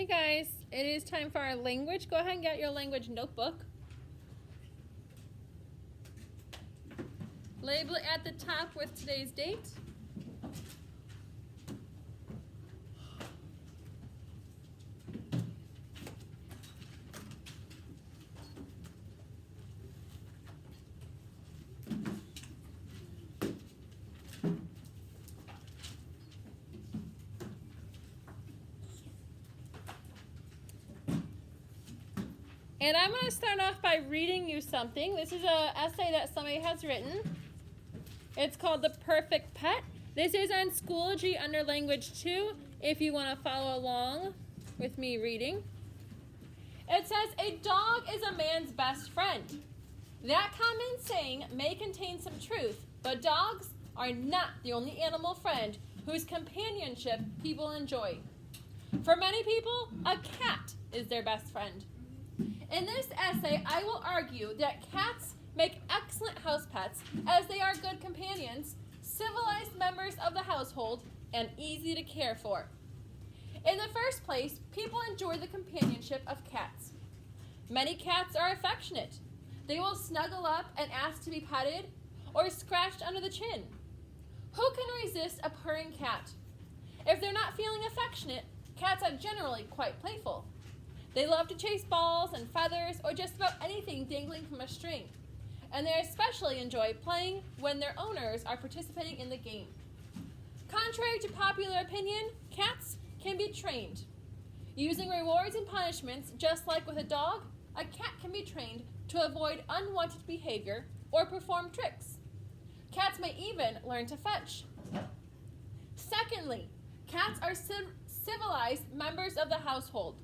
Hey guys, it is time for our language. Go ahead and get your language notebook. Label it at the top with today's date. And I'm going to start off by reading you something. This is an essay that somebody has written. It's called The Perfect Pet. This is on Schoology under Language 2, if you want to follow along with me reading. It says, a dog is a man's best friend. That common saying may contain some truth, but dogs are not the only animal friend whose companionship people enjoy. For many people, a cat is their best friend. In this essay, I will argue that cats make excellent house pets as they are good companions, civilized members of the household, and easy to care for. In the first place, people enjoy the companionship of cats. Many cats are affectionate. They will snuggle up and ask to be petted or scratched under the chin. Who can resist a purring cat? If they're not feeling affectionate, cats are generally quite playful. They love to chase balls and feathers or just about anything dangling from a string. And they especially enjoy playing when their owners are participating in the game. Contrary to popular opinion, cats can be trained. Using rewards and punishments, just like with a dog, a cat can be trained to avoid unwanted behavior or perform tricks. Cats may even learn to fetch. Secondly, cats are civilized members of the household.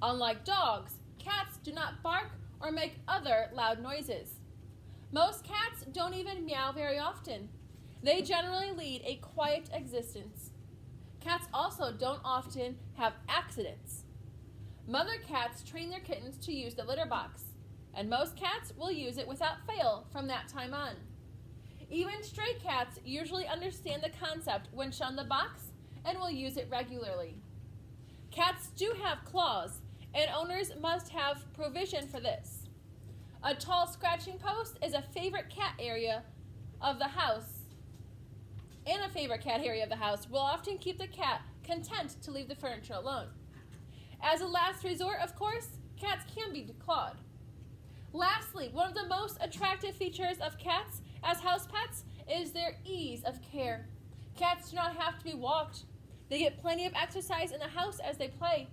Unlike dogs, cats do not bark or make other loud noises. Most cats don't even meow very often. They generally lead a quiet existence. Cats also don't often have accidents. Mother cats train their kittens to use the litter box, and most cats will use it without fail from that time on. Even stray cats usually understand the concept when shown the box and will use it regularly. Cats do have claws, and owners must have provision for this. A tall scratching post is a favorite cat area of the house, and a favorite cat area of the house will often keep the cat content to leave the furniture alone. As a last resort, of course, cats can be declawed. Lastly, one of the most attractive features of cats as house pets is their ease of care. Cats do not have to be walked. They get plenty of exercise in the house as they play,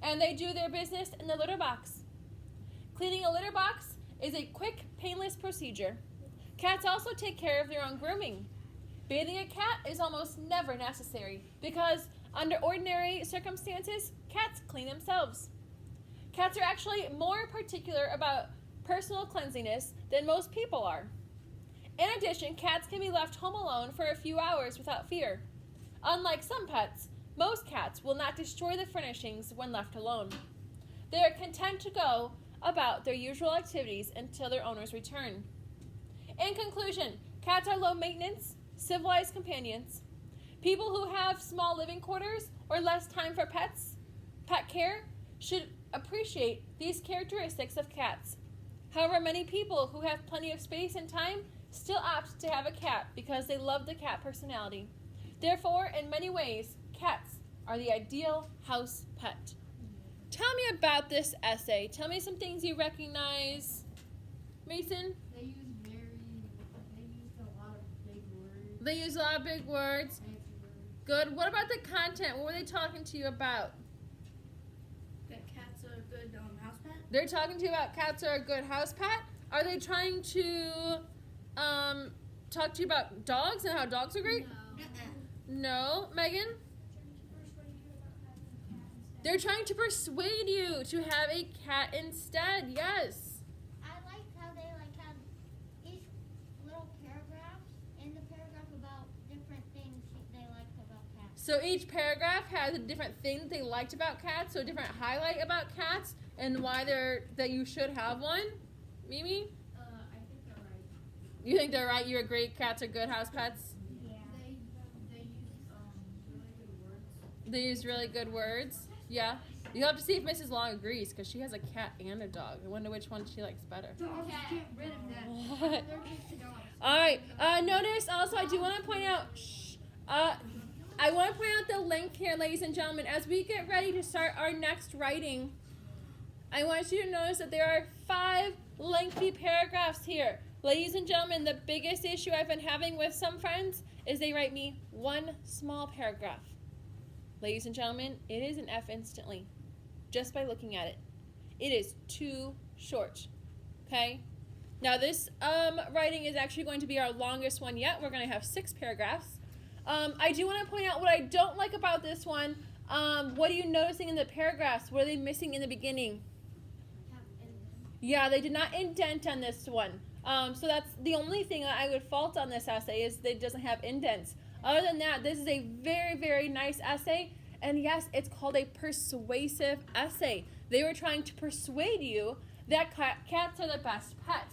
and they do their business in the litter box. Cleaning a litter box is a quick, painless procedure. Cats also take care of their own grooming. Bathing a cat is almost never necessary because under ordinary circumstances, cats clean themselves. Cats are actually more particular about personal cleanliness than most people are. In addition, cats can be left home alone for a few hours without fear. Unlike some pets, most cats will not destroy the furnishings when left alone. They are content to go about their usual activities until their owners return. In conclusion, cats are low maintenance, civilized companions. People who have small living quarters or less time for pet care, should appreciate these characteristics of cats. However, many people who have plenty of space and time still opt to have a cat because they love the cat personality. Therefore, in many ways, cats are the ideal house pet. Tell me about this essay. Tell me some things you recognize. Mason? They use a lot of big words. They use a lot of big words. Fancy words. Good. What about the content? What were they talking to you about? That cat's a good house pet. They're talking to you about cats are a good house pet? Are they trying to talk to you about dogs and how dogs are great? No. Megan? They're trying to persuade you to have a cat instead. Yes. I like how they have each little paragraph in the paragraph about different things they liked about cats. So each paragraph has a different thing that they liked about cats, so a different highlight about cats and why that you should have one. Mimi? I think they're right. You think they're right? You agree cats are good house pets? Yeah. They use really good words. They use really good words. Yeah? You have to see if Mrs. Long agrees, because she has a cat and a dog. I wonder which one she likes better. Dogs, get rid of that. Allergic to dogs. Alright, notice also, I do want to point out, I want to point out the length here, ladies and gentlemen. As we get ready to start our next writing, I want you to notice that there are 5 lengthy paragraphs here. Ladies and gentlemen, the biggest issue I've been having with some friends is they write me 1 small paragraph. Ladies and gentlemen, it is an F instantly, just by looking at it. It is too short, okay? Now this writing is actually going to be our longest one yet. We're going to have 6 paragraphs. I do want to point out what I don't like about this one. What are you noticing in the paragraphs? What are they missing in the beginning? Yeah, they did not indent on this one. So that's the only thing that I would fault on this essay is that it doesn't have indents. Other than that, this is a very, very nice essay. And yes, it's called a persuasive essay. They were trying to persuade you that cats are the best pet.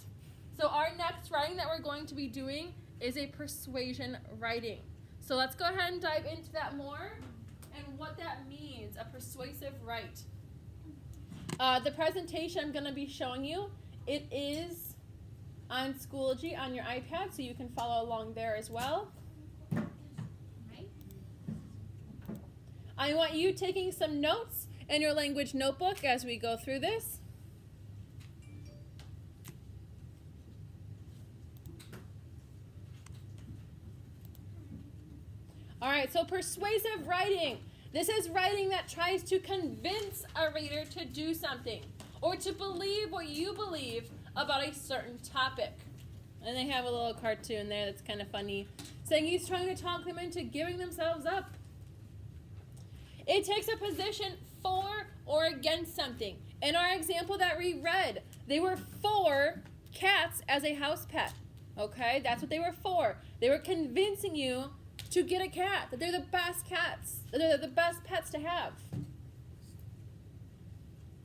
So our next writing that we're going to be doing is a persuasion writing. So let's go ahead and dive into that more and what that means, a persuasive write. The presentation I'm going to be showing you, it is on Schoology on your iPad, so you can follow along there as well. I want you taking some notes in your language notebook as we go through this. All right, so persuasive writing. This is writing that tries to convince a reader to do something or to believe what you believe about a certain topic. And they have a little cartoon there that's kind of funny, saying he's trying to talk them into giving themselves up. It takes a position for or against something. In our example that we read, they were for cats as a house pet. Okay, that's what they were for. They were convincing you to get a cat, that they're the best cats, that they're the best pets to have.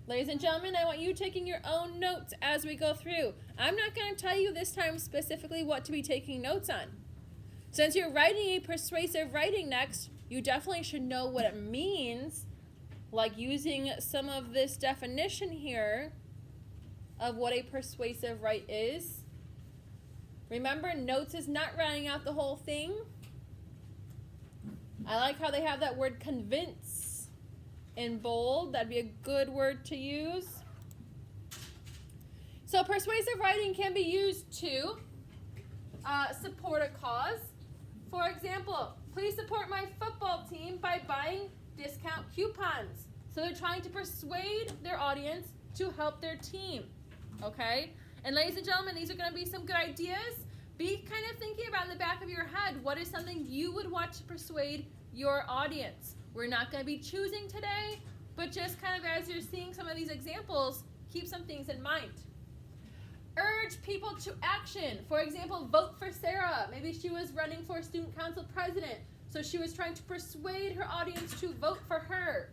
Ladies and gentlemen, I want you taking your own notes as we go through. I'm not going to tell you this time specifically what to be taking notes on. Since you're writing a persuasive writing next, you definitely should know what it means, like using some of this definition here of what a persuasive write is. Remember, notes is not writing out the whole thing. I like how they have that word convince in bold. That'd be a good word to use. So persuasive writing can be used to support a cause. For example, please support my football team by buying discount coupons. So they're trying to persuade their audience to help their team. Okay? And ladies and gentlemen, these are going to be some good ideas. Be kind of thinking about in the back of your head, what is something you would want to persuade your audience? We're not going to be choosing today, but just kind of as you're seeing some of these examples, keep some things in mind. Urge people to action. For example, vote for Sarah. Maybe she was running for student council president, so she was trying to persuade her audience to vote for her.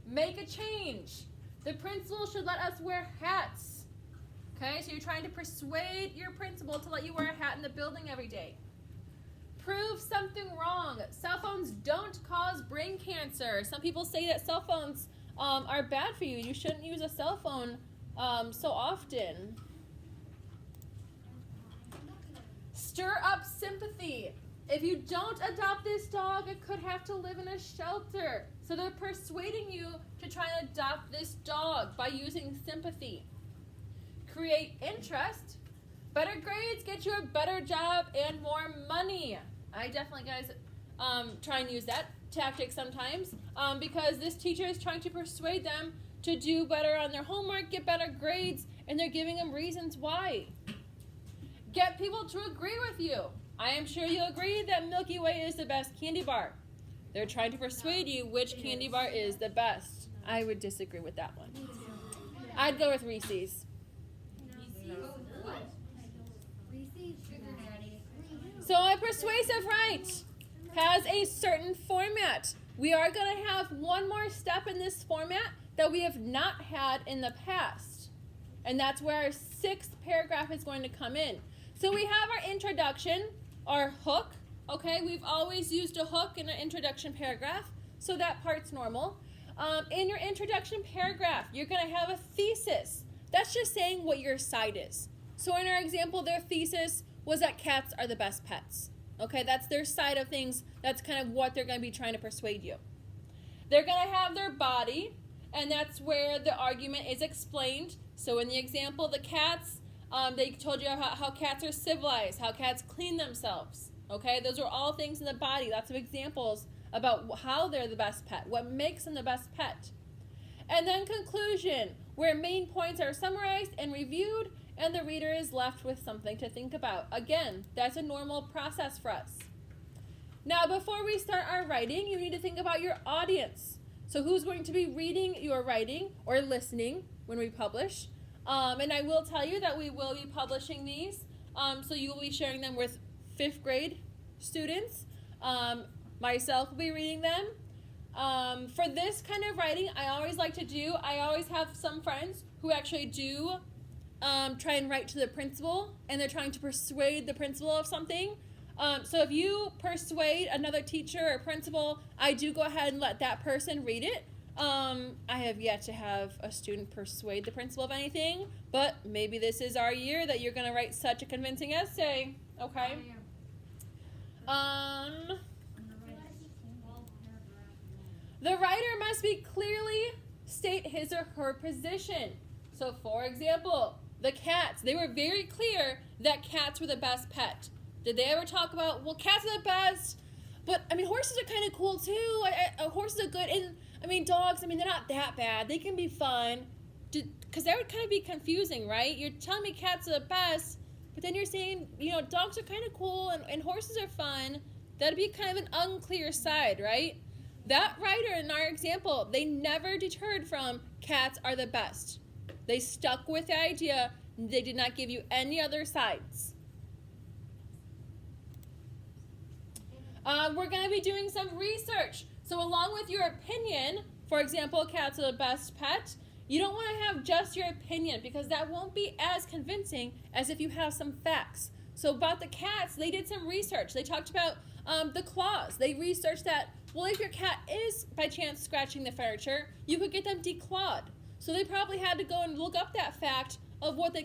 Make a change. The principal should let us wear hats. Okay, so you're trying to persuade your principal to let you wear a hat in the building every day. Prove something wrong. Cell phones don't cause brain cancer. Some people say that cell phones are bad for you. You shouldn't use a cell phone so often. Stir up sympathy. If you don't adopt this dog, it could have to live in a shelter. So they're persuading you to try and adopt this dog by using sympathy. Create interest. Better grades get you a better job and more money. I definitely, guys, try and use that tactic sometimes because this teacher is trying to persuade them to do better on their homework, get better grades, and they're giving them reasons why. Get people to agree with you. I am sure you'll agree that Milky Way is the best candy bar. They're trying to persuade you which candy bar is the best. I would disagree with that one. I'd go with Reese's. So a persuasive write has a certain format. We are going to have one more step in this format that we have not had in the past. And that's where our 6th paragraph is going to come in. So we have our introduction, our hook. Okay, we've always used a hook in an introduction paragraph, so that part's normal. In your introduction paragraph, you're going to have a thesis. That's just saying what your side is. So in our example, their thesis was that cats are the best pets. Okay, that's their side of things. That's kind of what they're going to be trying to persuade you. They're going to have their body, and that's where the argument is explained. So in the example, the cats, they told you how cats are civilized, how cats clean themselves. Okay, those are all things in the body. Lots of examples about how they're the best pet, what makes them the best pet. And then conclusion, where main points are summarized and reviewed, and the reader is left with something to think about. Again, that's a normal process for us. Now, before we start our writing, you need to think about your audience. So who's going to be reading your writing or listening when we publish? And I will tell you that we will be publishing these. So you will be sharing them with 5th grade students. Myself will be reading them. For this kind of writing, I always have some friends who actually do try and write to the principal, and they're trying to persuade the principal of something. So if you persuade another teacher or principal, I do go ahead and let that person read it. I have yet to have a student persuade the principal of anything, but maybe this is our year that you're going to write such a convincing essay. Okay? The writer must be clearly state his or her position. So, for example, the cats, they were very clear that cats were the best pet. Did they ever talk about, well, cats are the best, but, I mean, horses are kind of cool, too. Horses are good, and, I mean, dogs, I mean, they're not that bad. They can be fun. Because that would kind of be confusing, right? You're telling me cats are the best, but then you're saying, you know, dogs are kind of cool, and horses are fun. That'd be kind of an unclear side, right? That writer in our example, they never deterred from cats are the best. They stuck with the idea. They did not give you any other sides. We're going to be doing some research. So along with your opinion, for example, cats are the best pet, you don't want to have just your opinion because that won't be as convincing as if you have some facts. So about the cats, they did some research. They talked about the claws. They researched that, well, if your cat is by chance scratching the furniture, you could get them declawed. So they probably had to go and look up that fact of what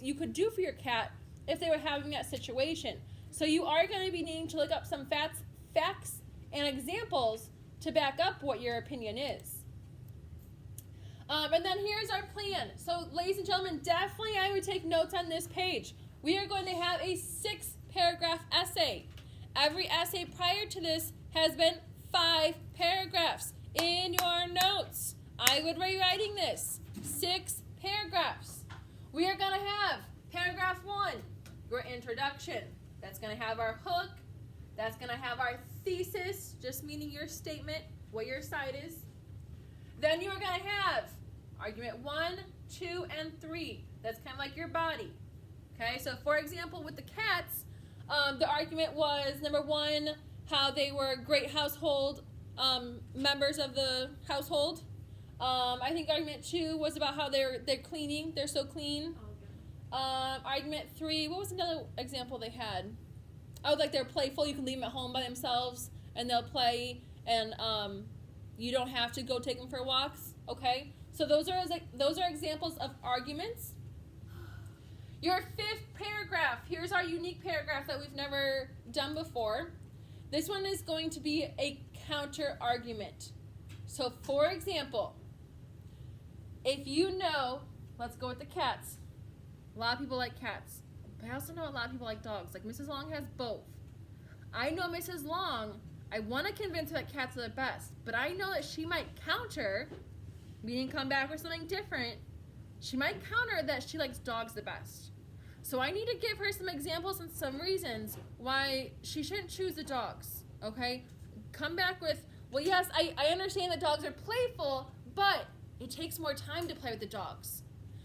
you could do for your cat if they were having that situation. So you are going to be needing to look up some facts and examples to back up what your opinion is. And then here's our plan. So ladies and gentlemen, definitely I would take notes on this page. We are going to have a 6-paragraph essay. Every essay prior to this has been 5 paragraphs in your notes. I would be writing this 6 paragraphs. We are going to have paragraph 1, your introduction. That's going to have our hook. That's going to have our thesis, just meaning your statement, what your side is. Then you are going to have argument 1, 2, and 3. That's kind of like your body. Okay, so for example, with the cats, the argument was, number 1, how they were great household members of the household. I think argument 2 was about how they're cleaning. They're so clean. Argument 3, what was another example they had? Oh, like they're playful. You can leave them at home by themselves, and they'll play, and you don't have to go take them for walks. Okay, so those are examples of arguments. Your 5th paragraph. Here's our unique paragraph that we've never done before. This one is going to be a counter argument. So, for example, if you know, let's go with the cats. A lot of people like cats. But I also know a lot of people like dogs. Like Mrs. Long has both. I know Mrs. Long, I want to convince her that cats are the best. But I know that she might counter, meaning come back with something different. She might counter that she likes dogs the best. So I need to give her some examples and some reasons why she shouldn't choose the dogs. Okay? Come back with, well, yes, I understand that dogs are playful, but it takes more time to play with the dogs.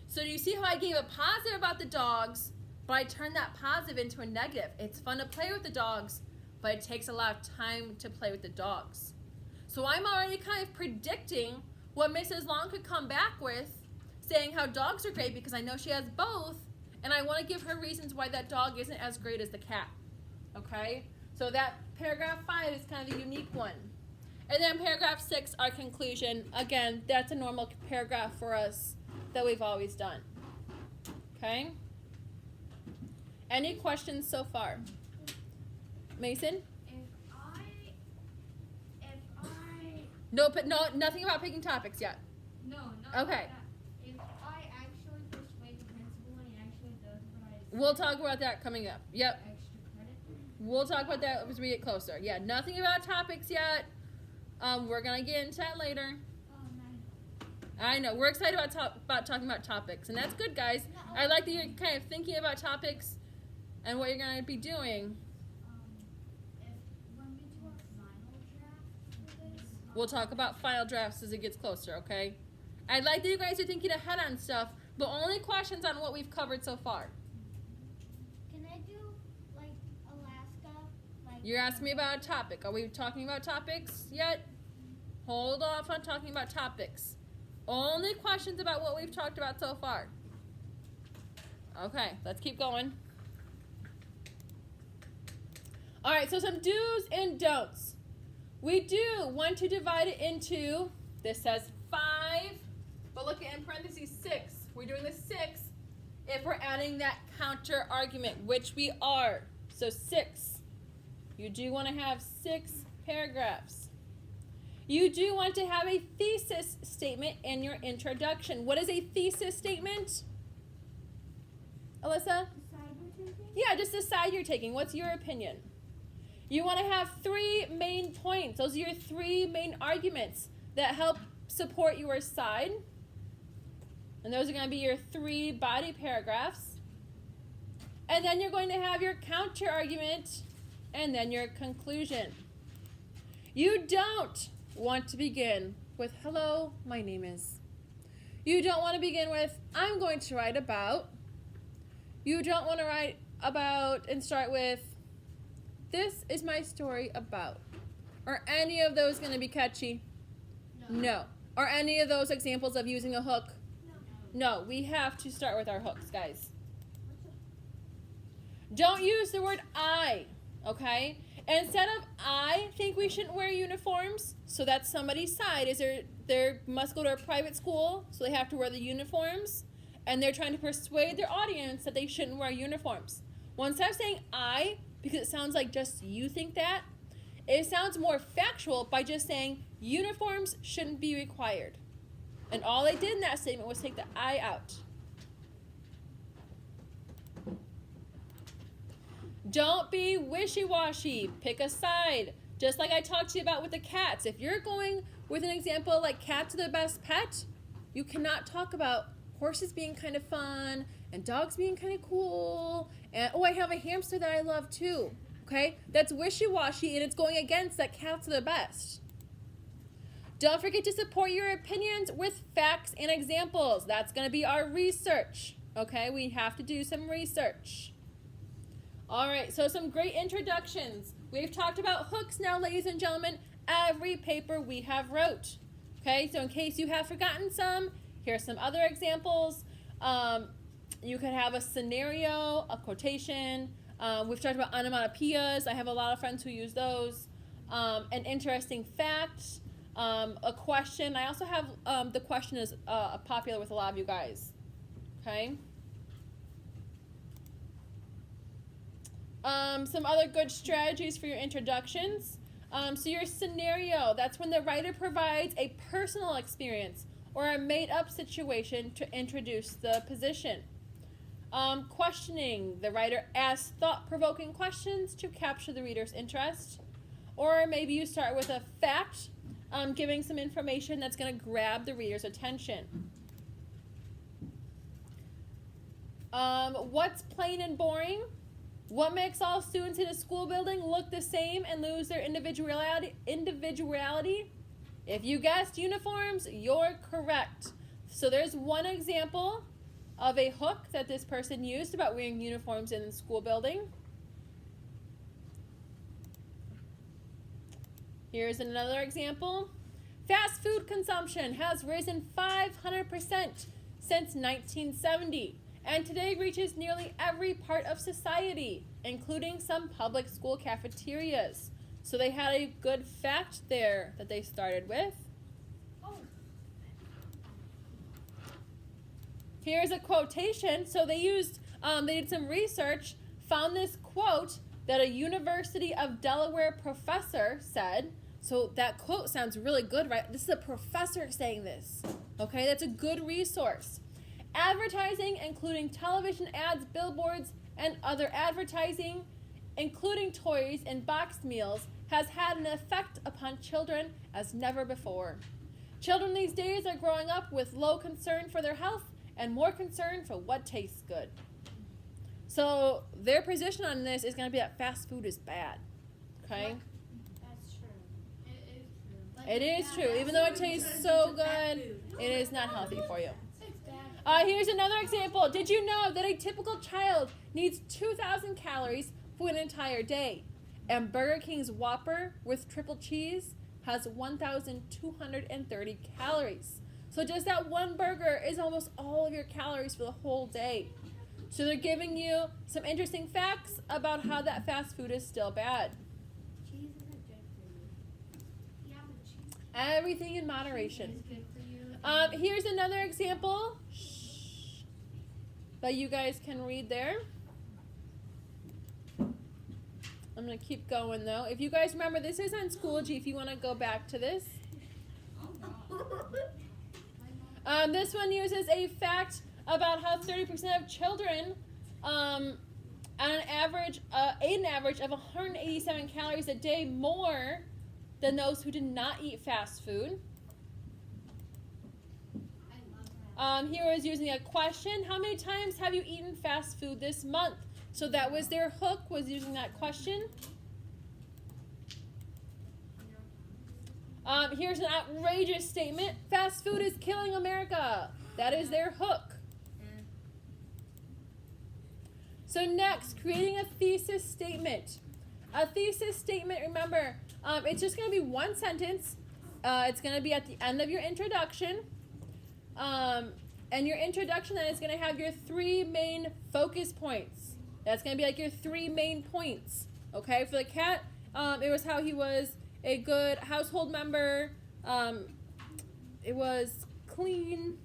So do you see how I gave a positive about the dogs, but I turned that positive into a negative? It's fun to play with the dogs, but it takes a lot of time to play with the dogs. So I'm already kind of predicting what Mrs. Long could come back with, saying how dogs are great because I know she has both, and I want to give her reasons why that dog isn't as great as the cat. Okay? So that paragraph 5 is kind of the unique one. And then paragraph 6, our conclusion. Again, that's a normal paragraph for us that we've always done. Okay? Any questions so far? Mason? No, but no, nothing about picking topics yet. No, not Okay. like that. If I actually persuade the principal and he actually does what I say, We'll talk about that coming up. Yep. extra credit. We'll talk about that as we get closer. Yeah, nothing about topics yet. We're gonna get into that later. Oh man. I know we're excited about talking about topics, and that's good, guys. I like that you're kind of thinking about topics and what you're gonna be doing. If when we do our final draft for this, We'll talk about final drafts as it gets closer. Okay. I like that you guys are thinking ahead on stuff, but only questions on what we've covered so far. Can I do like Alaska? Like You're asking me about a topic. Are we talking about topics yet? Hold off on talking about topics. Only questions about what we've talked about so far. Okay, let's keep going. All right, so some do's and don'ts. We do want to divide it into, this says 5, but look at in parentheses 6. We're doing the 6 if we're adding that counter argument, which we are. So 6. You do want to have 6 paragraphs. You do want to have a thesis statement in your introduction. What is a thesis statement? Alyssa? side we're taking? Yeah, just the side you're taking. What's your opinion? You want to have 3 main points. Those are your 3 main arguments that help support your side. And those are going to be your 3 body paragraphs. And then you're going to have your counter argument and then your conclusion. You don't want to begin with, hello, my name is. You don't want to begin with, I'm going to write about. You don't want to write about and start with, this is my story about. Are any of those going to be catchy? No. Are any of those examples of using a hook? No, we have to start with our hooks, guys. Don't use the word I, okay? Instead of I think we shouldn't wear uniforms, so that's somebody's side. Is they must go to a private school, so they have to wear the uniforms, and they're trying to persuade their audience that they shouldn't wear uniforms. Well, instead of saying I, because it sounds like just you think that, it sounds more factual by just saying uniforms shouldn't be required. And all they did in that statement was take the I out. Don't be wishy-washy. Pick a side. Just like I talked to you about with the cats. If you're going with an example like cats are the best pet, you cannot talk about horses being kind of fun and dogs being kind of cool. And, oh, I have a hamster that I love too. Okay? That's wishy-washy and it's going against that cats are the best. Don't forget to support your opinions with facts and examples. That's going to be our research. Okay? We have to do some research. All right, so some great introductions. We've talked about hooks now, ladies and gentlemen, every paper we have wrote. Okay, so in case you have forgotten some, here's some other examples. You could have a scenario, a quotation. We've talked about onomatopoeias. I have a lot of friends who use those. An interesting fact, a question. I also have the question is popular with a lot of you guys. Okay. Some other good strategies for your introductions. So your scenario, that's when the writer provides a personal experience or a made-up situation to introduce the position. Questioning, the writer asks thought-provoking questions to capture the reader's interest. Or maybe you start with a fact, giving some information that's going to grab the reader's attention. What's plain and boring? What makes all students in a school building look the same and lose their individuality? If you guessed uniforms, you're correct. So there's one example of a hook that this person used about wearing uniforms in the school building. Here's another example. Fast food consumption has risen 500% since 1970. And today reaches nearly every part of society, including some public school cafeterias. So they had a good fact there that they started with. Oh. Here's a quotation. So they did some research, found this quote that a University of Delaware professor said. So that quote sounds really good, right? This is a professor saying this. Okay, that's a good resource. Advertising, including television ads, billboards, and other advertising, including toys and boxed meals, has had an effect upon children as never before. Children these days are growing up with low concern for their health and more concern for what tastes good. So their position on this is going to be that fast food is bad. Okay? That's true. It is true. It is true. Even though it tastes so good, it is not healthy for you. It's bad. Here's another example. Did you know that a typical child needs 2,000 calories for an entire day? And Burger King's Whopper with triple cheese has 1,230 calories. So just that one burger is almost all of your calories for the whole day. So they're giving you some interesting facts about how that fast food is still bad. Cheese isn't good for you. Yeah, but cheese Everything in moderation. is good for you. Here's another example that you guys can read there. I'm going to keep going though. If you guys remember, this is on Schoology if you want to go back to this. This one uses a fact about how 30% of children ate an average of 187 calories a day more than those who did not eat fast food. I love that. Here was using a question. How many times have you eaten fast food this month? So that was their hook, was using that question. Here's an outrageous statement. Fast food is killing America. That is their hook. So next, creating a thesis statement. A thesis statement, remember, it's just going to be one sentence. It's going to be at the end of your introduction. And your introduction then is going to have your 3 main focus points. That's going to be like your 3 main points. Okay, for the cat, it was how he was a good household member. It was clean,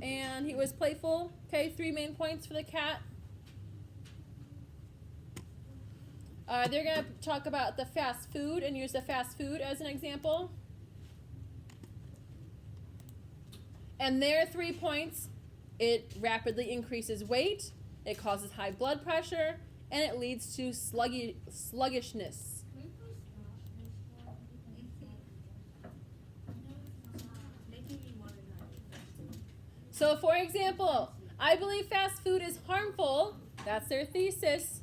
and he was playful. Okay, 3 main points for the cat. They're going to talk about the fast food and use the fast food as an example. And their 3 points, it rapidly increases weight, it causes high blood pressure, and it leads to sluggishness. So for example, I believe fast food is harmful, that's their thesis,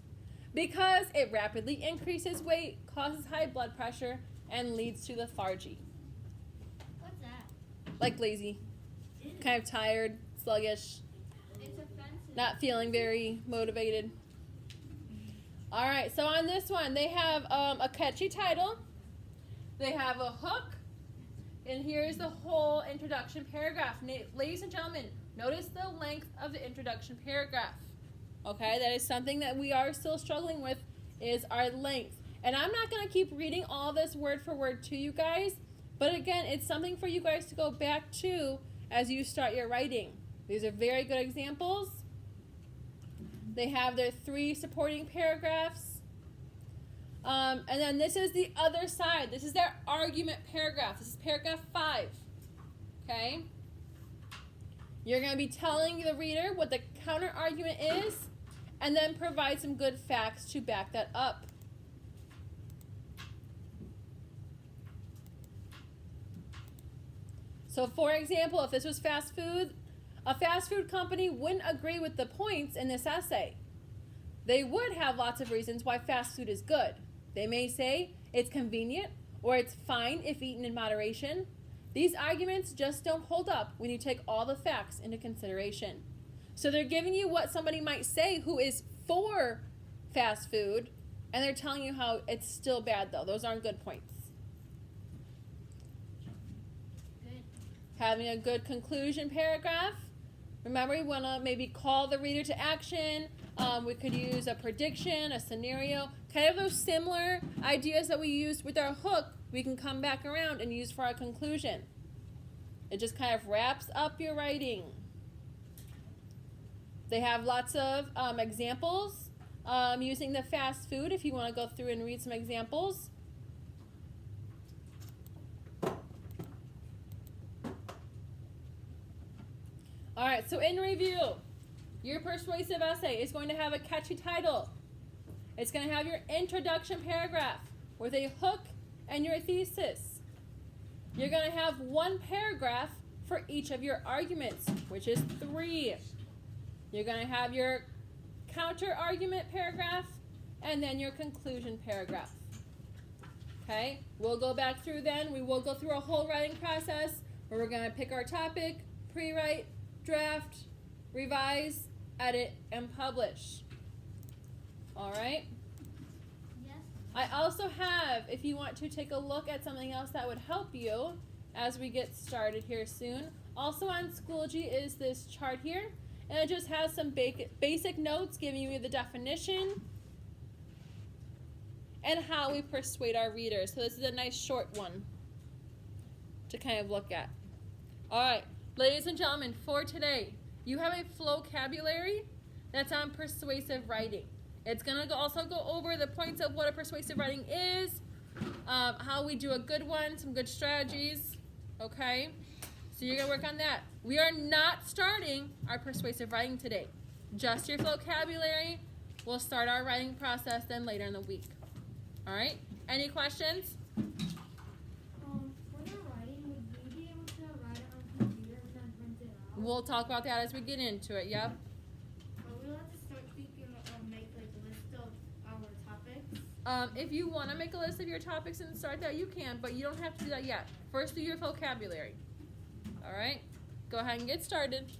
because it rapidly increases weight, causes high blood pressure, and leads to lethargy. What's that? Like lazy, kind of tired, sluggish, It's offensive. not feeling very motivated. All right, so on this one, they have a catchy title. They have a hook. And here's the whole introduction paragraph. Ladies and gentlemen, notice the length of the introduction paragraph. Okay, that is something that we are still struggling with, is our length. And I'm not going to keep reading all this word for word to you guys, but again, it's something for you guys to go back to as you start your writing. These are very good examples. They have their 3 supporting paragraphs. And then this is the other side. This is their argument paragraph. This is paragraph 5. Okay? You're going to be telling the reader what the counter argument is, and then provide some good facts to back that up. So for example, if this was fast food, a fast food company wouldn't agree with the points in this essay. They would have lots of reasons why fast food is good. They may say it's convenient or it's fine if eaten in moderation. These arguments just don't hold up when you take all the facts into consideration. So they're giving you what somebody might say who is for fast food, and they're telling you how it's still bad though. Those aren't good points. Good. Having a good conclusion paragraph. Remember, you want to maybe call the reader to action, We could use a prediction, a scenario, kind of those similar ideas that we used with our hook. We can come back around and use for our conclusion. It just kind of wraps up your writing. They have lots of examples using the fast food if you want to go through and read some examples. All right, so in review, your persuasive essay is going to have a catchy title. It's going to have your introduction paragraph with a hook and your thesis. You're going to have one paragraph for each of your arguments, which is 3. You're going to have your counter argument paragraph and then your conclusion paragraph. Okay, we'll go back through then. We will go through a whole writing process where we're going to pick our topic, pre-write, draft, revise, edit, and publish. All right? Yes. I also have, if you want to take a look at something else that would help you as we get started here soon, also on Schoology is this chart here. And it just has some basic notes giving you the definition and how we persuade our readers. So this is a nice short one to kind of look at. All right, ladies and gentlemen, for today, you have a vocabulary that's on persuasive writing. It's going to also go over the points of what a persuasive writing is, how we do a good one, some good strategies, okay? So you're going to work on that. We are not starting our persuasive writing today. Just your vocabulary. We'll start our writing process then later in the week. All right? Any questions? For the writing, would we be able to write it on computer and then print it out? We'll talk about that as we get into it, yep. We'll have to start thinking of make like a list of our topics. If you want to make a list of your topics and start that, you can, but you don't have to do that yet. First, do your vocabulary. All right? Go ahead and get started.